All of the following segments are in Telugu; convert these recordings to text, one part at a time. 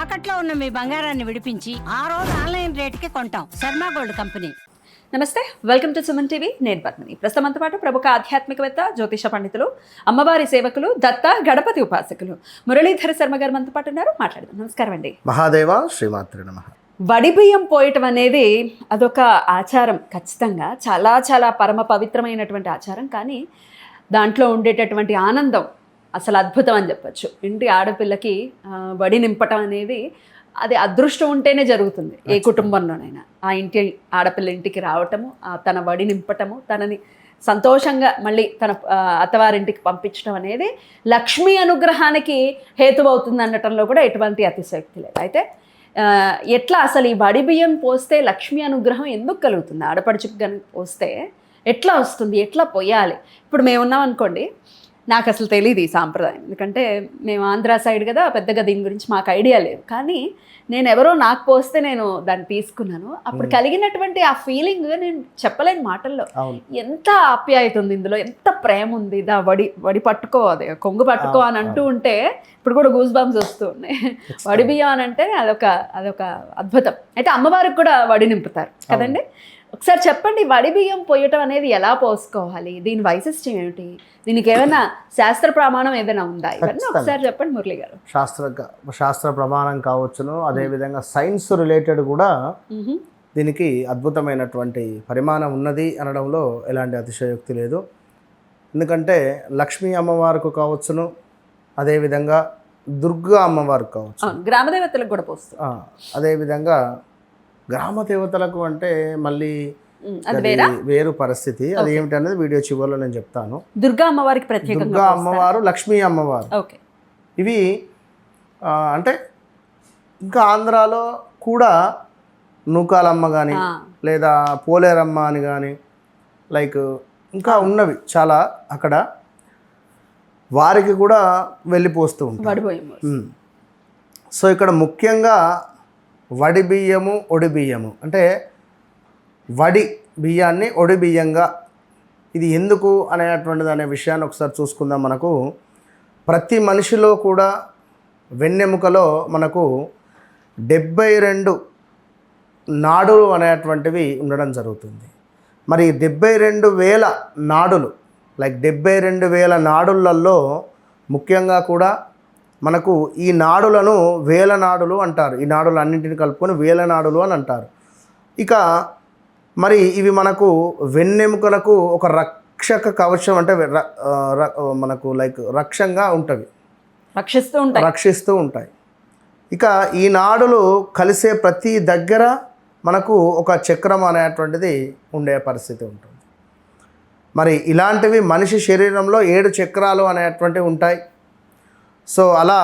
తాకట్లో ఉన్న మీ బంగారాన్ని విడిపించి ఆ రోజు ఆన్లైన్ రేటుకి కొంటాం. Sharma gold company. నమస్తే, వెల్కమ్ టు సుమన్ టీవీ. నేను పద్మిని. ప్రస్తుతంతో పాటు ప్రముఖ ఆధ్యాత్మికవేత్త, జ్యోతిష పండితులు, అమ్మవారి సేవకులు, దత్త గణపతి ఉపాసకులు మురళీధర శర్మ గారు మనతో పాటు ఉన్నారు. మాట్లాడదాం. నమస్కారం అండి. మహాదేవ శ్రీమాత్రి నమః. వడిబియ్యం పోయటం అనేది అదొక ఆచారం. ఖచ్చితంగా చాలా చాలా పరమ పవిత్రమైనటువంటి ఆచారం. కానీ దాంట్లో ఉండేటటువంటి ఆనందం అసలు అద్భుతం అని చెప్పచ్చు. ఇంటి ఆడపిల్లకి వడి నింపటం అనేది అది అదృష్టం ఉంటేనే జరుగుతుంది. ఏ కుటుంబంలోనైనా ఆ ఇంటి ఆడపిల్ల ఇంటికి రావటము, తన వడి నింపటము, తనని సంతోషంగా మళ్ళీ తన అత్తవారింటికి పంపించడం అనేది లక్ష్మీ అనుగ్రహానికి హేతువవుతుంది అనటంలో కూడా ఎటువంటి అతిశయోక్తి లేదు. అయితే ఎట్లా అసలు ఈ వడి బియ్యం పోస్తే లక్ష్మీ అనుగ్రహం ఎందుకు కలుగుతుంది? ఆడపడుచుకు కనుక పోస్తే ఎట్లా వస్తుంది, ఎట్లా పోయాలి? ఇప్పుడు మేము ఉన్నాం అనుకోండి, నాకు అసలు తెలియదు ఈ సాంప్రదాయం. ఎందుకంటే మేము ఆంధ్ర సైడ్ కదా, పెద్దగా దీని గురించి మాకు ఐడియా లేదు. కానీ నేను ఎవరో నాకు పోస్తే నేను దాన్ని తీసుకున్నాను. అప్పుడు కలిగినటువంటి ఆ ఫీలింగ్ నేను చెప్పలేని మాటల్లో. ఎంత ఆప్యాయత ఉంది ఇందులో, ఎంత ప్రేమ ఉంది. వడి పట్టుకో, అదే కొంగు పట్టుకో అని అంటూ ఉంటే ఇప్పుడు కూడా గూస్ బంప్స్ వస్తూ ఉన్నాయి. వడి బియ్యం అని అంటే అదొక అద్భుతం. అయితే అమ్మవారికి కూడా వడి నింపుతారు కదండి. ఒకసారి చెప్పండి, వడి బియ్యం పోయటం అనేది ఎలా పోసుకోవాలి? దీని వైశిష్ట్యం ఏమిటి? దీనికి ఏమైనా శాస్త్ర ప్రమాణం ఏదైనా ఉందా? ఇవన్నీ ఒకసారి చెప్పండి మురళి గారు. శాస్త్ర ప్రమాణం కావచ్చును, అదేవిధంగా సైన్స్ రిలేటెడ్ కూడా దీనికి అద్భుతమైనటువంటి పరిమాణం ఉన్నది అనడంలో ఎలాంటి అతిశయోక్తి లేదు. ఎందుకంటే లక్ష్మీ అమ్మవారికి కావచ్చును, అదేవిధంగా దుర్గా అమ్మవారికి కావచ్చు, గ్రామదేవతలకు కూడా పోస్తాం. అదేవిధంగా గ్రామ దేవతలకు అంటే మళ్ళీ వేరు పరిస్థితి. అది ఏమిటనేది వీడియో చివరిలో నేను చెప్తాను. దుర్గా అమ్మవారికి ప్రత్యేకంగా, దుర్గా అమ్మవారు, లక్ష్మీ అమ్మవారు, ఇవి అంటే ఇంకా ఆంధ్రాలో కూడా నూకాలమ్మ కానీ లేదా పోలేరమ్మ అని కానీ లైక్ ఇంకా ఉన్నవి చాలా. అక్కడ వారికి కూడా వెళ్ళిపోస్తూ ఉంటారు. సో ఇక్కడ ముఖ్యంగా వడి బియ్యము, ఒడి బియ్యము అంటే వడి బియ్యాన్ని ఒడి బియ్యంగా, ఇది ఎందుకు అనేటువంటిది అనే విషయాన్ని ఒకసారి చూసుకుందాం. మనకు ప్రతి మనిషిలో కూడా వెన్నెముకలో మనకు 72 నాడులు అనేటువంటివి ఉండడం జరుగుతుంది. మరి 72,000 నాడులు, లైక్ 72,000 నాడులలో ముఖ్యంగా కూడా మనకు ఈ నాడులను వేల నాడులు అంటారు. ఈ నాడులు అన్నింటిని కలుపుకొని వేల నాడులు అని అంటారు. ఇక మరి ఇవి మనకు వెన్నెముకలకు ఒక రక్షక కవచం, అంటే మనకు లైక్ రక్షంగా ఉంటవి, రక్షిస్తూ ఉంటాయి. ఇక ఈ నాడులు కలిసే ప్రతి దగ్గర మనకు ఒక చక్రం అనేటువంటిది ఉండే పరిస్థితి ఉంటుంది. మరి ఇలాంటివి మనిషి శరీరంలో 7 చక్రాలు అనేటువంటివి ఉంటాయి. సో అలా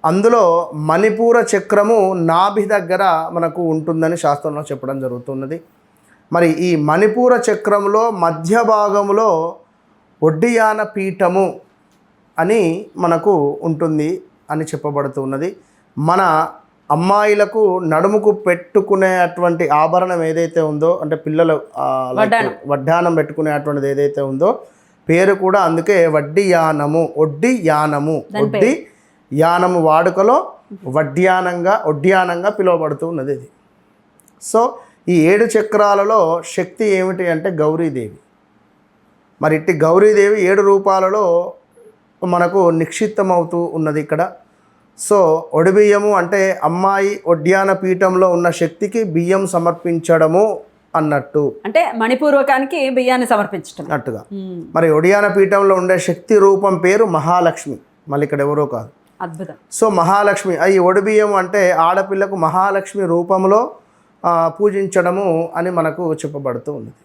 అందులో మణిపూర చక్రము నాభి దగ్గర మనకు ఉంటుందని శాస్త్రంలో చెప్పడం జరుగుతున్నది. మరి ఈ మణిపూర చక్రంలో మధ్య భాగంలో ఒడ్డియాన పీఠము అని మనకు ఉంటుంది అని చెప్పబడుతున్నది. మన అమ్మాయిలకు నడుముకు పెట్టుకునేటువంటి ఆభరణం ఏదైతే ఉందో, అంటే పిల్లలు వడ్డానం పెట్టుకునేటువంటిది ఏదైతే ఉందో, పేరు కూడా అందుకే వడ్డీ యానము, ఒడ్డి యానము, ఒడ్డి యానము వాడుకలో ఒడ్యానంగా పిలువబడుతూ ఉన్నది ఇది. సో ఈ 7 చక్రాలలో శక్తి ఏమిటి అంటే గౌరీదేవి. మరి ఇట్టి గౌరీదేవి 7 రూపాలలో మనకు నిక్షిప్తమవుతూ ఉన్నది ఇక్కడ. సో ఒడి బియ్యము అంటే అమ్మాయి ఒడ్యాన పీఠంలో ఉన్న శక్తికి బియ్యం సమర్పించడము అన్నట్టు, అంటే మణిపూర్వకానికి బియ్యాన్ని సమర్పించినట్టుగా. మరి ఒడియాన పీఠంలో ఉండే శక్తి రూపం పేరు మహాలక్ష్మి, మళ్ళీ ఇక్కడ ఎవరో కాదు. అద్భుతం. సో మహాలక్ష్మి, ఈ ఒడి బియ్యం అంటే ఆడపిల్లకు మహాలక్ష్మి రూపంలో పూజించడము అని మనకు చెప్పబడుతూ ఉన్నది.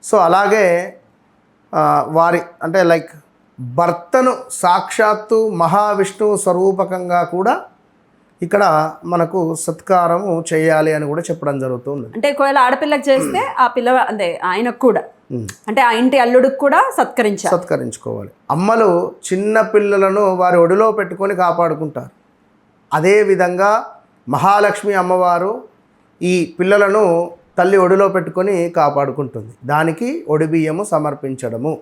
సో అలాగే వారి అంటే లైక్ భర్తను సాక్షాత్తు మహావిష్ణువు స్వరూపకంగా కూడా ఇక్కడ మనకు సత్కారము చేయాలి అని కూడా చెప్పడం జరుగుతుంది. అంటే ఒకవేళ ఆడపిల్లకి చేస్తే ఆ పిల్ల అంటే ఆయనకు కూడా, అంటే ఆ ఇంటి అల్లుడికి కూడా సత్కరించుకోవాలి. అమ్మలు చిన్న పిల్లలను వారి ఒడిలో పెట్టుకొని కాపాడుకుంటారు. అదేవిధంగా మహాలక్ష్మి అమ్మవారు ఈ పిల్లలను తల్లి ఒడిలో పెట్టుకొని కాపాడుకుంటుంది. దానికి ఒడిబియ్యము సమర్పించడము.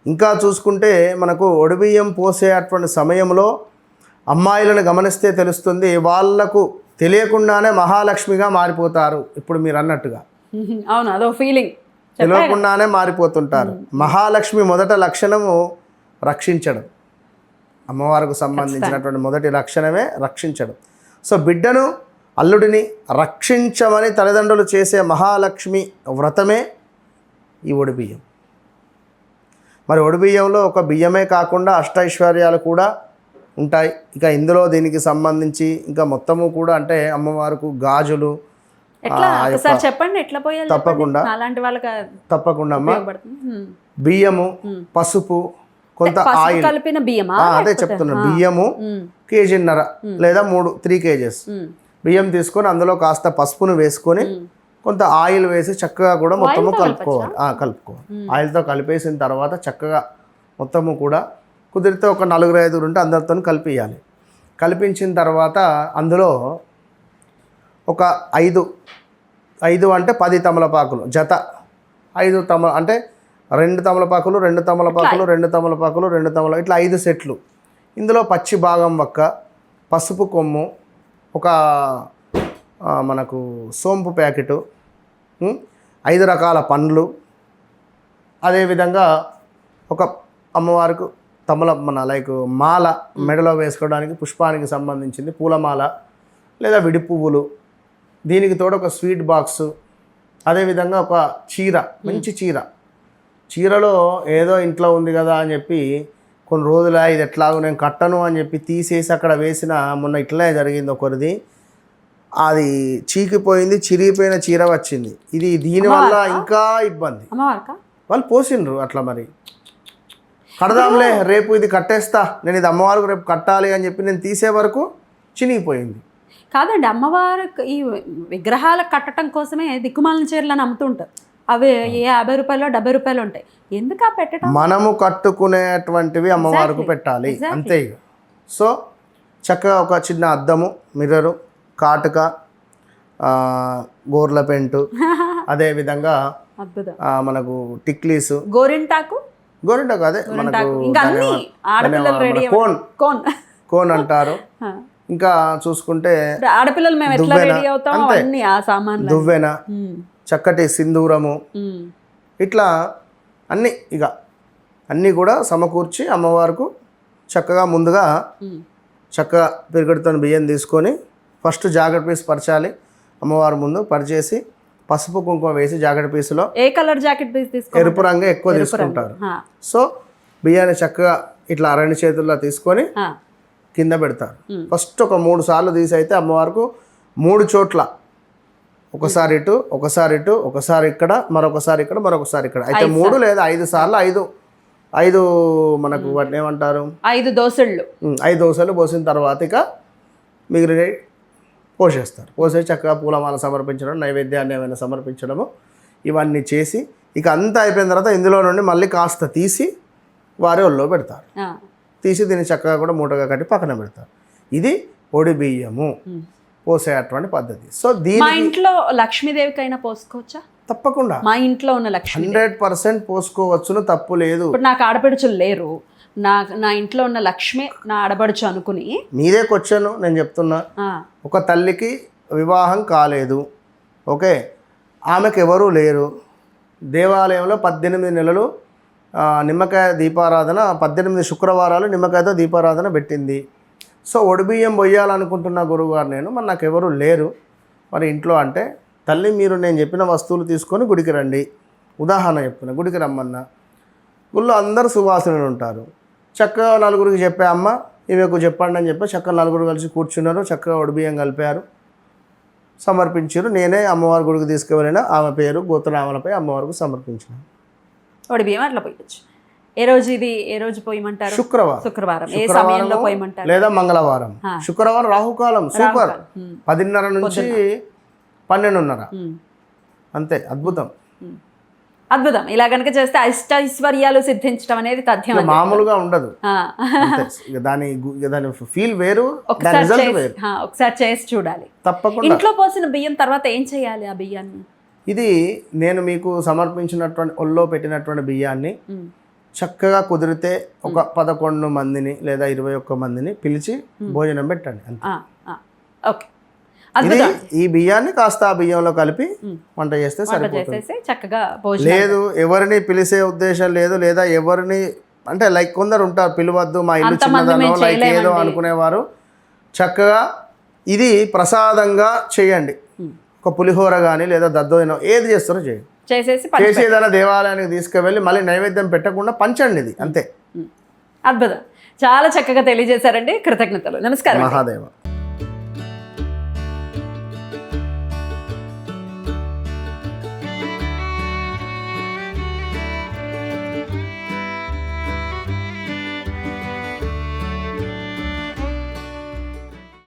ఇంకా చూసుకుంటే మనకు ఒడిబియ్యం పోసే అటువంటి సమయంలో అమ్మాయిలను గమనిస్తే తెలుస్తుంది, వాళ్లకు తెలియకుండానే మహాలక్ష్మిగా మారిపోతారు. ఇప్పుడు మీరు అన్నట్టుగా అవును, అదో ఫీలింగ్. తెలియకుండానే మారిపోతుంటారు. మహాలక్ష్మి మొదట లక్షణము రక్షించడం. అమ్మవారికి సంబంధించినటువంటి మొదటి లక్షణమే రక్షించడం. సో బిడ్డను, అల్లుడిని రక్షించమని తల్లిదండ్రులు చేసే మహాలక్ష్మి వ్రతమే ఈ ఒడిబియ్యం. మరి ఒడిబియ్యంలో ఒక బియ్యమే కాకుండా అష్టైశ్వర్యాలు కూడా ఉంటాయి. ఇక ఇందులో దీనికి సంబంధించి ఇంకా మొత్తము కూడా అంటే అమ్మవారికి గాజులు. ఎట్లా ఒకసారి చెప్పండి, ఎట్లా పోయాలి? తప్పకుండా, అలాంటి వాళ్ళకి తప్పకుండా అమ్మ. బియ్యము, పసుపు, కొంత ఆయిల్ కలిపిన బియ్యమా? అదే చెప్తున్నా. బియ్యము కేజీన్నర లేదా 3 kgs బియ్యం తీసుకొని అందులో కాస్త పసుపును వేసుకొని కొంత ఆయిల్ వేసి చక్కగా కూడా మొత్తము కలుపుకోవాలి. ఆయిల్తో కలిపేసిన తర్వాత చక్కగా మొత్తము కూడా కుదిరితే ఒక 4-5 ఉంటే అందరితో కలిపియాలి. కలిపించిన తర్వాత అందులో ఒక 5 అంటే 10 తమలపాకులు జత, 5 అంటే 2 తమలపాకులు, 2 తమలపాకులు, 2 తమలపాకులు, 2 తమల, ఇట్లా 5 సెట్లు. ఇందులో పచ్చి భాగం వక్క, పసుపు కొమ్ము, ఒక మనకు సోంపు ప్యాకెటు, 5 రకాల పండ్లు, అదేవిధంగా ఒక అమ్మవారికి లైక్ మాల మెడలో వేసుకోవడానికి పుష్పానికి సంబంధించింది పూలమాల లేదా విడి పువ్వులు, దీనికి తోడు ఒక స్వీట్ బాక్సు, అదేవిధంగా ఒక చీర, మంచి చీరలో ఏదో ఇంట్లో ఉంది కదా అని చెప్పి కొన్ని రోజులు ఇది ఎట్లాగో నేను కట్టను అని చెప్పి తీసేసి అక్కడ వేసిన, మొన్న ఇట్లనే జరిగింది ఒకరిది. అది చీకిపోయింది, చిరిగిపోయిన చీర వచ్చింది. ఇది దీనివల్ల ఇంకా ఇబ్బంది. వాళ్ళు పోసిండ్రు అట్లా. మరి కడదాంలే, రేపు ఇది కట్టేస్తా, నేను ఇది అమ్మవారికి రేపు కట్టాలి అని చెప్పి నేను తీసే వరకు చినిగిపోయింది. కాదండి, అమ్మవారికి ఈ విగ్రహాల కట్టడం కోసమే దిక్కుమాలిన చీరలను అమ్ముతుంటారు. అవి 50 రూపాయలు 70 రూపాయలు ఉంటాయి. ఎందుకు పెట్టడం? మనము కట్టుకునేటువంటివి అమ్మవారికి పెట్టాలి, అంతే. సో చక్కగా ఒక చిన్న అద్దము, మిర్రరు, కాటుక, గోర్ల పెంటు, అదేవిధంగా మనకు టిక్లీసు, గోరింటాకు అదే మనకు కోన్ అంటారు. ఇంకా చూసుకుంటే ఆడపిల్లలు మేము ఎట్లా రెడీ అవుతాం అన్ని ఆ సామాన్లు, దువ్వెన, చక్కటి సింధూరము, ఇట్లా అన్నీ ఇక అన్నీ కూడా సమకూర్చి అమ్మవారికి చక్కగా ముందుగా చక్కగా పిరిగడితో బియ్యం తీసుకొని ఫస్ట్ జాకెట్ పీస్ పరచాలి. అమ్మవారి ముందు పరిచేసి పసుపు కుంకుమ వేసి జాకెట్ పీసులో, ఏ కలర్ జాకెట్ పీస్ తీసుకో, ఎరుపు రంగు ఎక్కువ తీసుకుంటారు. సో బియ్యాన్ని చక్కగా ఇట్లా 2 చేతుల్లో తీసుకొని కింద పెడతారు. ఫస్ట్ ఒక 3 సార్లు తీసి అయితే అమ్మవారికి 3 చోట్ల, ఒకసారి ఇటు, ఒకసారి ఇటు, ఒకసారి ఇక్కడ, మరొకసారి ఇక్కడ, మరొకసారి ఇక్కడ, అయితే 3 లేదా 5 సార్లు 5 మనకు వాటిని ఏమంటారు, 5 దోసళ్ళు. 5 దోసలు పోసిన తర్వాత ఇక మిగిలిన పోసేస్తారు. పోసేసి చక్కగా పూలమాల సమర్పించడం, నైవేద్యాన్ని ఏమైనా సమర్పించడము, ఇవన్నీ చేసి ఇక అంతా అయిపోయిన తర్వాత ఇందులో నుండి మళ్ళీ కాస్త తీసి వారి ఒళ్ళో పెడతారు. తీసి దీన్ని చక్కగా కూడా మూటగా కట్టి పక్కన పెడతారు. ఇది పొడి బియ్యము పోసేటువంటి పద్ధతి. సో మా ఇంట్లో లక్ష్మీదేవికైనా పోసుకోవచ్చా? తప్పకుండా. మా ఇంట్లో ఉన్న లక్ష్మి 100% పోసుకోవచ్చును, తప్పు లేదు. ఇప్పుడు నాకు ఆడపడుచులు లేరు, నా ఇంట్లో ఉన్న లక్ష్మి నా ఆడపడుచు అనుకుని మీదే క్వశ్చన్ నేను చెప్తున్నా. ఒక తల్లికి వివాహం కాలేదు, ఓకే, ఆమెకు ఎవరూ లేరు, దేవాలయంలో 18 నెలలు నిమ్మకాయ దీపారాధన, 18 శుక్రవారాలు నిమ్మకాయతో దీపారాధన పెట్టింది. సో ఒడిబియ్యం పొయ్యాలనుకుంటున్న గురువుగారు నేను, మరి నాకు ఎవరు లేరు, మరి ఇంట్లో అంటే తల్లి మీరు నేను చెప్పిన వస్తువులు తీసుకొని గుడికి రండి. ఉదాహరణ చెప్తున్నా, గుడికి రమ్మన్నా, గుళ్ళో అందరు సువాసనలు ఉంటారు. చక్కగా 4గురికి చెప్పే అమ్మ ఈమెకు చెప్పండి అని చెప్పి చక్కగా 4గురు కలిసి కూర్చున్నారు, చక్కగా ఒడిబియ్యం కలిపారు, సమర్పించారు. నేనే అమ్మవారి గుడికి తీసుకువెళ్ళిన, ఆమె పేరు గోత్రనామాలపై అమ్మవారికి సమర్పించిన ఒడిబియ్యం అట్లా పోయచ్చు. ఏ రోజు పోయమంటారు? శుక్రవారం. ఏ సమయంలో పోయమంటారు? లేదా మంగళవారం. శుక్రవారం రాహుకాలం సూపర్, 10:30 నుంచి 12:30, అంతే. అద్భుతం. ఇలా కనుక చేస్తే అష్టైశ్వర్యాలు సిద్ధించడం అనేది తథ్యం, మామూలుగా ఉండదు. దాని ఫీల్ వేరు, ఒకసారి చేసి చూడాలి. తప్పకుండా. ఇంట్లో పోసిన బియ్యం తర్వాత ఏం చేయాలి? ఆ బియ్యాన్ని ఇది నేను మీకు సమర్పించినటువంటి ఒళ్ళో పెట్టినటువంటి బియ్యాన్ని చక్కగా కుదిరితే ఒక 11 మందిని లేదా 21 మందిని పిలిచి భోజనం పెట్టండి అంతే. ఓకే, ఇది ఈ బియ్యాన్ని కాస్త ఆ బియ్యంలో కలిపి వంట చేస్తే సరిపోతుంది. చేసేసి చక్కగా భోజనం. లేదు ఎవరిని పిలిచే ఉద్దేశం లేదు, లేదా ఎవరిని అంటే లైక్ కొందరు ఉంటారు పిలవద్దు మా ఇల్లు చిన్నదనో లైక్ ఏదో అనుకునేవారు, చక్కగా ఇది ప్రసాదంగా చేయండి. ఒక పులిహోర కానీ లేదా దద్దోజనం ఏది చేస్తారో చేయండి, చేసేసి చేసేదైనా దేవాలయానికి తీసుకువెళ్ళి మళ్ళీ నైవేద్యం పెట్టకుండా పంచండి ఇది అంతే. అద్భుతం, చాలా చక్కగా తెలియజేశారండి. కృతజ్ఞతలు. నమస్కారం. మహాదేవ.